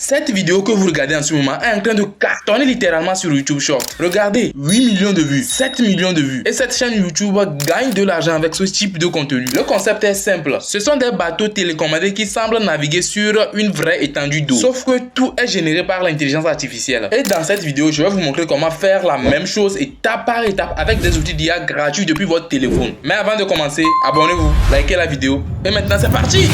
Cette vidéo que vous regardez en ce moment est en train de cartonner littéralement sur YouTube Short. Regardez, 8 millions de vues, 7 millions de vues. Et cette chaîne YouTube gagne de l'argent avec ce type de contenu. Le concept est simple. Ce sont des bateaux télécommandés qui semblent naviguer sur une vraie étendue d'eau. Sauf que tout est généré par l'intelligence artificielle. Et dans cette vidéo, je vais vous montrer comment faire la même chose étape par étape avec des outils d'IA gratuits depuis votre téléphone. Mais avant de commencer, abonnez-vous, likez la vidéo. Et maintenant, c'est parti!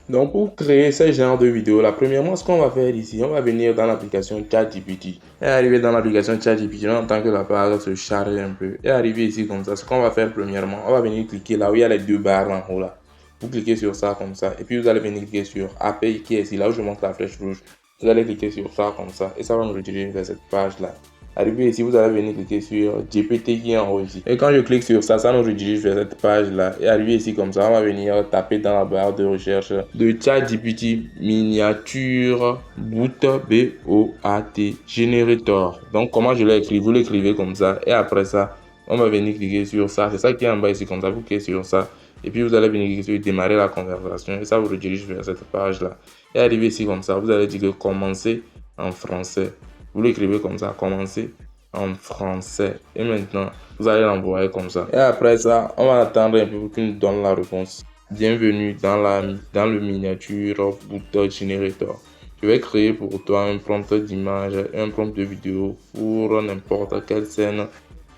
Donc pour créer ce genre de vidéo, premièrement, ce qu'on va faire ici, on va venir dans l'application ChatGPT. Et arriver dans l'application ChatGPT, on attend que la page se charge un peu. Et arriver ici comme ça, ce qu'on va faire premièrement, on va venir cliquer là où il y a les deux barres en haut là. Vous cliquez sur ça comme ça. Et puis vous allez venir cliquer sur API qui est ici, là où je montre la flèche rouge. Vous allez cliquer sur ça comme ça. Et ça va nous rediriger vers cette page là. Arrivé ici, vous allez venir cliquer sur GPT qui est en haut ici. Et quand je clique sur ça, ça nous redirige vers cette page là. Et arrivé ici comme ça, on va venir taper dans la barre de recherche de ChatGPT miniature boot B-O-A-T Generator. Donc comment je l'ai écrit, vous l'écrivez comme ça. Et après ça, on va venir cliquer sur ça. C'est ça qui est en bas ici comme ça. Vous cliquez sur ça. Et puis vous allez venir cliquer sur démarrer la conversation. Et ça vous redirige vers cette page là. Et arrivé ici comme ça, vous allez dire que commencer en français. Vous l'écrivez comme ça, commencer en français. Et maintenant, vous allez l'envoyer comme ça. Et après ça, on va attendre un peu pour qu'il nous donne la réponse. Bienvenue dans le miniature boot generator. Je vais créer pour toi un prompt d'image et un prompt de vidéo pour n'importe quelle scène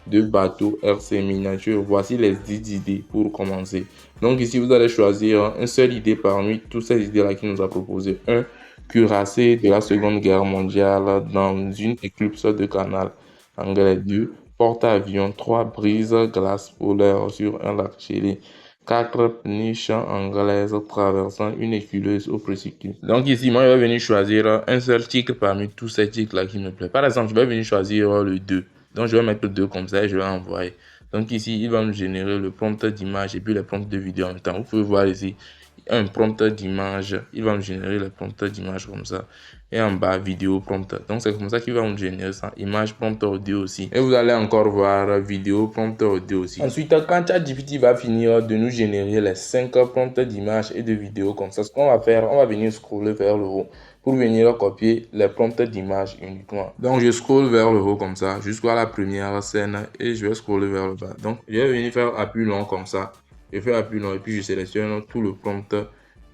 de bateau RC miniature. Voici les 10 idées pour commencer. Donc ici, vous allez choisir une seule idée parmi toutes ces idées-là qu'il nous a proposé. 1. Cuirassé de la Seconde Guerre mondiale dans une éclipse de canal anglais. 2. Porte-avions. 3. Brise glace polaire sur un lac gelé. 4. Niche anglaise traversant une éculeuse au précipice. Donc ici, moi, je vais venir choisir un seul titre parmi tous ces titres-là qui me plaît. Par exemple, je vais venir choisir le 2. Donc je vais mettre le 2 comme ça et je vais envoyer. Donc ici, il va me générer le prompt d'image et puis les prompts de vidéo en même temps. Vous pouvez voir ici un prompt d'image, il va me générer le prompt d'image comme ça. Et en bas, vidéo prompt. Donc c'est comme ça qu'il va me générer ça. Image prompt audio aussi. Et vous allez encore voir vidéo prompt audio aussi. Ensuite, quand ChatGPT va finir de nous générer les 5 prompts d'image et de vidéo comme ça, ce qu'on va faire, on va venir scroller vers le haut pour venir copier les prompts d'image uniquement. Donc je scrolle vers le haut comme ça jusqu'à la première scène et je vais scroller vers le bas. Donc je vais venir faire appui long comme ça. Je fais appui long et puis je sélectionne tout le prompt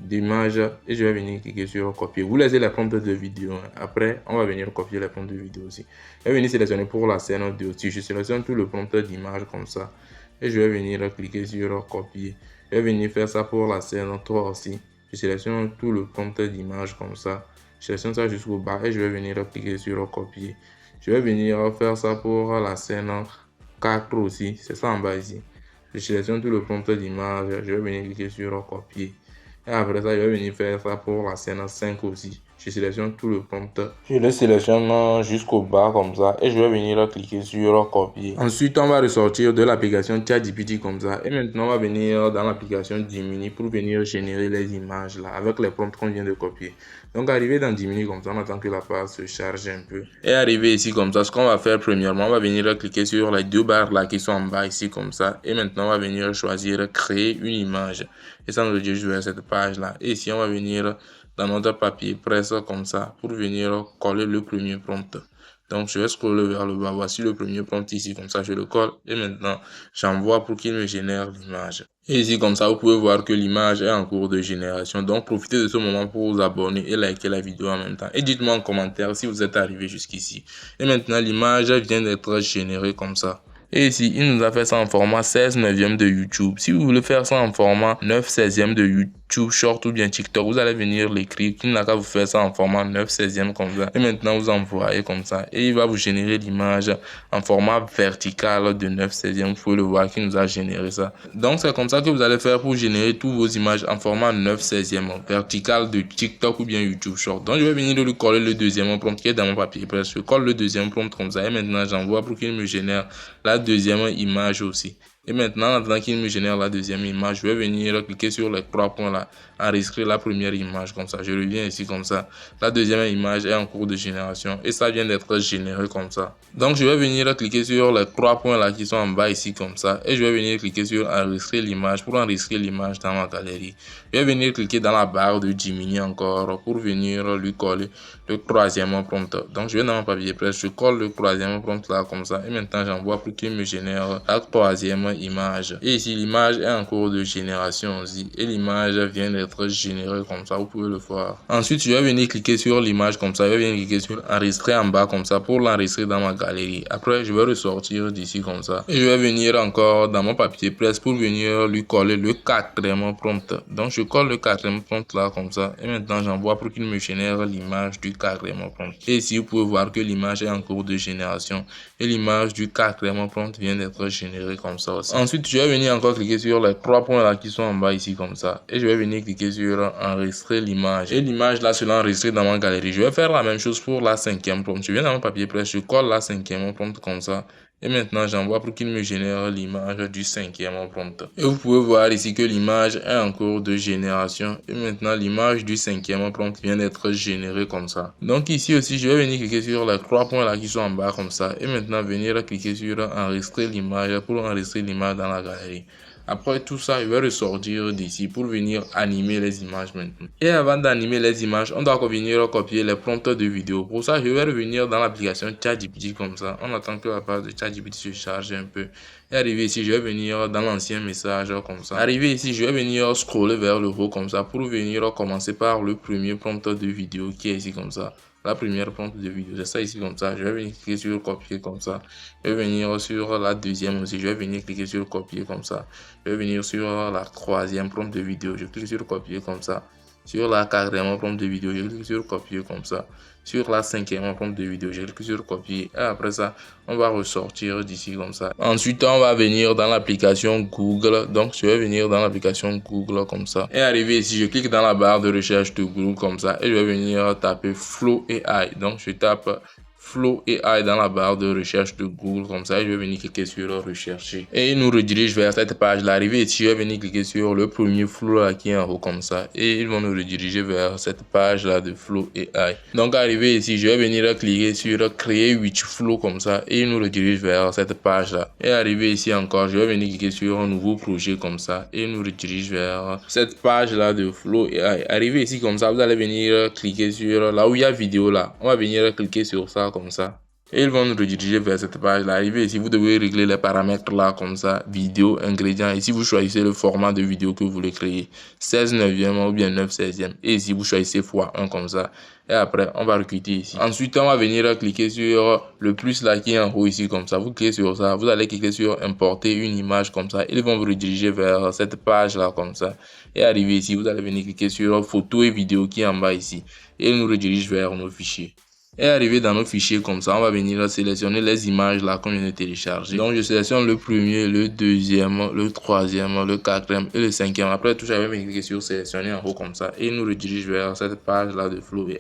d'image et je vais venir cliquer sur copier. Vous laissez les prompts de vidéo. Après, on va venir copier les prompts de vidéo aussi. Je vais venir sélectionner pour la scène de aussi. Je sélectionne tout le prompt d'image comme ça et je vais venir cliquer sur copier. Je vais venir faire ça pour la scène 3 aussi. Je sélectionne tout le prompt d'image comme ça. Je sélectionne ça jusqu'au bas et je vais venir cliquer sur copier. Je vais venir faire ça pour la scène 4 aussi. C'est ça en bas ici. Je sélectionne tout le prompt d'image, je vais venir cliquer sur copier. Et après ça, je vais venir faire ça pour la scène 5 aussi. Je sélectionne tout le prompt. Je le sélectionne jusqu'au bas comme ça. Et je vais venir cliquer sur copier. Ensuite, on va ressortir de l'application ChatGPT comme ça. Et maintenant, on va venir dans l'application Gemini pour venir générer les images là avec les prompts qu'on vient de copier. Donc, arrivé dans Gemini comme ça, on attend que la page se charge un peu. Et arrivé ici comme ça, ce qu'on va faire premièrement, on va venir cliquer sur les deux barres là qui sont en bas ici comme ça. Et maintenant, on va venir choisir créer une image. Et ça nous dirige vers cette page là. Et ici, on va venir dans notre papier presse comme ça pour venir coller le premier prompt. Donc je vais scroller vers le bas. Voici le premier prompt ici, comme ça je le colle et maintenant j'envoie pour qu'il me génère l'image. Et ici comme ça vous pouvez voir que l'image est en cours de génération. Donc profitez de ce moment pour vous abonner et liker la vidéo en même temps. Et dites-moi en commentaire si vous êtes arrivé jusqu'ici. Et maintenant l'image vient d'être générée comme ça. Et ici, il nous a fait ça en format 16/9 de YouTube. Si vous voulez faire ça en format 9/16 de YouTube Short ou bien TikTok, vous allez venir l'écrire. Il n'a qu'à vous faire ça en format 9/16 comme ça. Et maintenant, vous envoyez comme ça. Et il va vous générer l'image en format vertical de 9/16. Vous pouvez le voir qu'il nous a généré ça. Donc, c'est comme ça que vous allez faire pour générer toutes vos images en format 9/16 vertical de TikTok ou bien YouTube Short. Donc, je vais venir lui coller le deuxième prompt qui est dans mon papier. Je colle le deuxième prompt comme ça. Et maintenant, j'envoie pour qu'il me génère la deuxième image aussi. Et maintenant, en attendant qu'il me génère la deuxième image, je vais venir cliquer sur les 3 points là, enregistrer la première image comme ça. Je reviens ici comme ça. La deuxième image est en cours de génération et ça vient d'être généré comme ça. Donc, je vais venir cliquer sur les 3 points là qui sont en bas ici comme ça et je vais venir cliquer sur enregistrer l'image pour enregistrer l'image dans ma galerie. Je vais venir cliquer dans la barre de Gemini encore pour venir lui coller le troisième prompt. Donc je vais dans mon papier presse, je colle le troisième prompt là comme ça et maintenant j'envoie pour qu'il me génère la troisième image. Et ici l'image est en cours de génération aussi et l'image vient d'être générée comme ça, vous pouvez le voir. Ensuite je vais venir cliquer sur l'image comme ça, je vais venir cliquer sur enregistrer en bas comme ça pour l'enregistrer dans ma galerie. Après je vais ressortir d'ici comme ça et je vais venir encore dans mon papier presse pour venir lui coller le quatrième prompt. Donc je colle le quatrième prompt là comme ça et maintenant j'envoie pour qu'il me génère l'image du quatrième prompt. Et ici vous pouvez voir que l'image est en cours de génération et l'image du quatrième prompt vient d'être générée comme ça aussi. Ensuite je vais venir encore cliquer sur les trois points là qui sont en bas ici comme ça et je vais venir cliquer sur enregistrer l'image et l'image là sera enregistrée dans ma galerie. Je vais faire la même chose pour la cinquième prompt. Je viens dans mon papier presse, je colle la cinquième prompt comme ça. Et maintenant, j'envoie pour qu'il me génère l'image du cinquième prompt. Et vous pouvez voir ici que l'image est en cours de génération. Et maintenant, l'image du cinquième prompt vient d'être générée comme ça. Donc ici aussi, je vais venir cliquer sur les trois points là qui sont en bas comme ça. Et maintenant, venir cliquer sur enregistrer l'image pour enregistrer l'image dans la galerie. Après tout ça, je vais ressortir d'ici pour venir animer les images maintenant. Et avant d'animer les images, on doit venir copier les prompts de vidéo. Pour ça, je vais revenir dans l'application ChatGPT comme ça. On attend que la page de ChatGPT se charge un peu. Et arrivé ici, je vais venir dans l'ancien message comme ça. Arrivé ici, je vais venir scroller vers le haut comme ça pour venir commencer par le premier prompt de vidéo qui est ici comme ça. La première prompt de vidéo, c'est ça ici comme ça. Je vais venir cliquer sur copier comme ça. Je vais venir sur la deuxième aussi. Je vais venir cliquer sur copier comme ça. Je vais venir sur la troisième prompt de vidéo. Je clique sur copier comme ça. Sur la quatrième prompt de vidéo, je clique sur copier comme ça. Sur la cinquième prompt de vidéo, je clique sur copier. Et après ça, on va ressortir d'ici comme ça. Ensuite, on va venir dans l'application Google. Donc, je vais venir dans l'application Google comme ça. Et arrivé ici, je clique dans la barre de recherche de Google comme ça. Et je vais venir taper Flow AI. Donc, je tape Flow AI dans la barre de recherche de Google comme ça et je vais venir cliquer sur rechercher et il nous redirige vers cette page là. Arrivé ici, je vais venir cliquer sur le premier Flow là qui est en haut comme ça et ils vont nous rediriger vers cette page là de Flow AI. Donc arrivé ici, je vais venir cliquer sur créer with Flow comme ça et il nous redirige vers cette page là. Et arrivé ici encore, je vais venir cliquer sur un nouveau projet comme ça et il nous redirige vers cette page là de Flow AI. Arrivé ici comme ça, vous allez venir cliquer sur là où il y a vidéo là. On va venir cliquer sur ça comme ça. Et ils vont nous rediriger vers cette page là. Arrivé ici, vous devez régler les paramètres là comme ça. Vidéo, ingrédients. Ici, vous choisissez le format de vidéo que vous voulez créer. 16 neuvième ou bien 9 16e. Et ici, vous choisissez x1 comme ça. Et après, on va recruter ici. Ensuite, on va venir cliquer sur le plus là qui est en haut ici comme ça. Vous cliquez sur ça. Vous allez cliquer sur importer une image comme ça. Ils vont vous rediriger vers cette page là comme ça. Et arrivé ici, vous allez venir cliquer sur photo et vidéo qui est en bas ici. Et ils nous redirigent vers nos fichiers. Et arrivé dans nos fichiers comme ça, on va venir sélectionner les images là qu'on vient de télécharger. Donc je sélectionne le premier, le deuxième, le troisième, le quatrième et le cinquième. Après tout, j'avais cliqué sur sélectionner en haut comme ça et il nous redirige vers cette page là de Flow AI.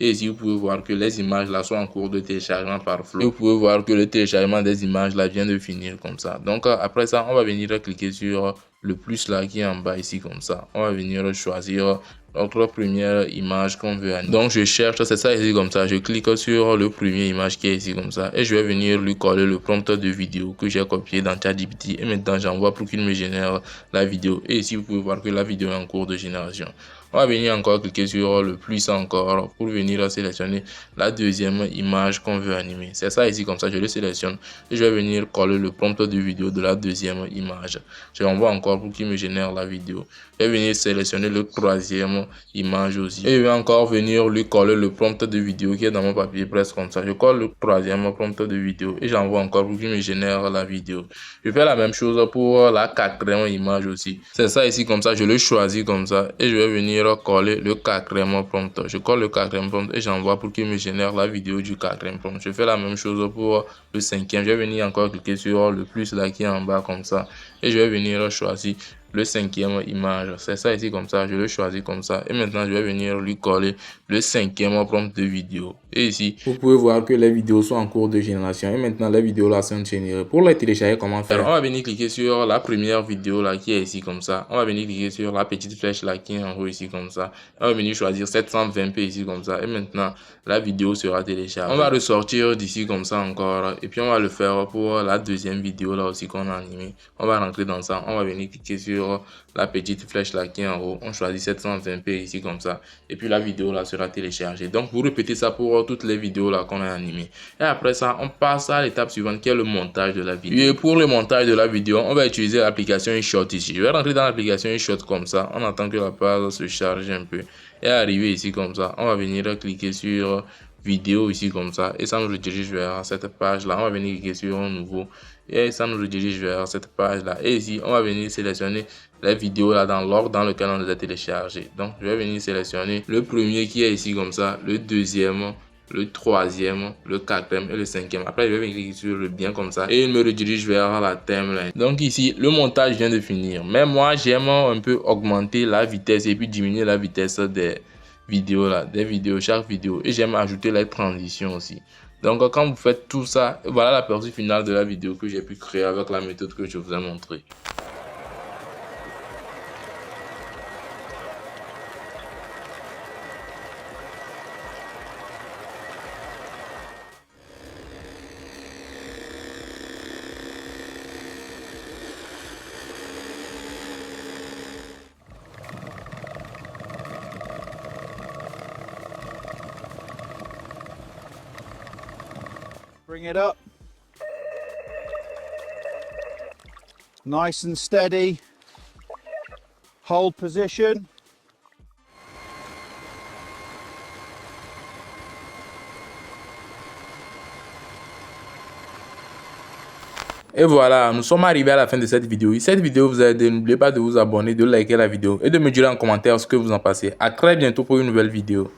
Et ici, vous pouvez voir que les images là sont en cours de téléchargement par Flow. Et vous pouvez voir que le téléchargement des images là vient de finir comme ça. Donc après ça, on va venir cliquer sur le plus là qui est en bas ici comme ça. On va venir choisir notre première image qu'on veut animer. Donc je cherche, c'est ça ici comme ça. Je clique sur le premier image qui est ici comme ça et je vais venir lui coller le prompt de vidéo que j'ai copié dans ChatGPT et maintenant j'envoie pour qu'il me génère la vidéo. Et ici vous pouvez voir que la vidéo est en cours de génération. On va venir encore cliquer sur le plus encore pour venir sélectionner la deuxième image qu'on veut animer. C'est ça ici comme ça, je le sélectionne et je vais venir coller le prompt de vidéo de la deuxième image. Je l'envoie encore pour qu'il me génère la vidéo. Je vais venir sélectionner le troisième image aussi. Et je vais encore venir lui coller le prompt de vidéo qui est dans mon papier presse comme ça. Je colle le troisième prompt de vidéo et j'envoie encore pour qu'il me génère la vidéo. Je fais la même chose pour la quatrième image aussi. C'est ça ici comme ça, je le choisis comme ça et je vais venir coller le quatrième prompt. Je colle le quatrième prompt et j'envoie pour qu'il me génère la vidéo du quatrième prompt. Je fais la même chose pour le cinquième. Je vais venir encore cliquer sur le plus là qui est en bas comme ça et je vais venir choisir le cinquième image. C'est ça ici comme ça, je le choisis comme ça et maintenant je vais venir lui coller le cinquième prompt de vidéo. Et ici, vous pouvez voir que les vidéos sont en cours de génération et maintenant les vidéos là sont générées. Pour les télécharger, comment faire? Alors, on va venir cliquer sur la première vidéo là qui est ici comme ça. On va venir cliquer sur la petite flèche là qui est en haut ici comme ça. On va venir choisir 720p ici comme ça et maintenant la vidéo sera téléchargée. On va ressortir d'ici comme ça encore et puis on va le faire pour la deuxième vidéo là aussi qu'on a animé. On va rentrer dans ça, on va venir cliquer sur sur la petite flèche là qui est en haut. On choisit 720p ici comme ça. Et puis la vidéo là sera téléchargée. Donc vous répétez ça pour toutes les vidéos là qu'on a animées. Et après ça, on passe à l'étape suivante qui est le montage de la vidéo. Et pour le montage de la vidéo, on va utiliser l'application InShot ici. Je vais rentrer dans l'application InShot comme ça. On attend que la page se charge un peu. Et arriver ici comme ça, on va venir cliquer sur vidéo ici comme ça et ça nous redirige vers cette page là. On va venir cliquer sur un nouveau et ça nous redirige vers cette page là, et ici on va venir sélectionner les vidéos là dans l'ordre dans lequel on les a téléchargées. Donc je vais venir sélectionner le premier qui est ici comme ça, le deuxième, le troisième, le quatrième et le cinquième. Après je vais venir cliquer sur le bien comme ça et il me redirige vers la timeline. Donc ici le montage vient de finir, mais moi j'aime un peu augmenter la vitesse et puis diminuer la vitesse des vidéos là, des vidéos, chaque vidéo, et j'aime ajouter les transitions aussi. Donc quand vous faites tout ça, voilà l'aperçu final de la vidéo que j'ai pu créer avec la méthode que je vous ai montré. Bring it up. Nice and steady. Hold position. Et voilà, nous sommes arrivés à la fin de cette vidéo. Si cette vidéo vous a aidé, n'oubliez pas de vous abonner, de liker la vidéo et de me dire en commentaire ce que vous en pensez. À très bientôt pour une nouvelle vidéo.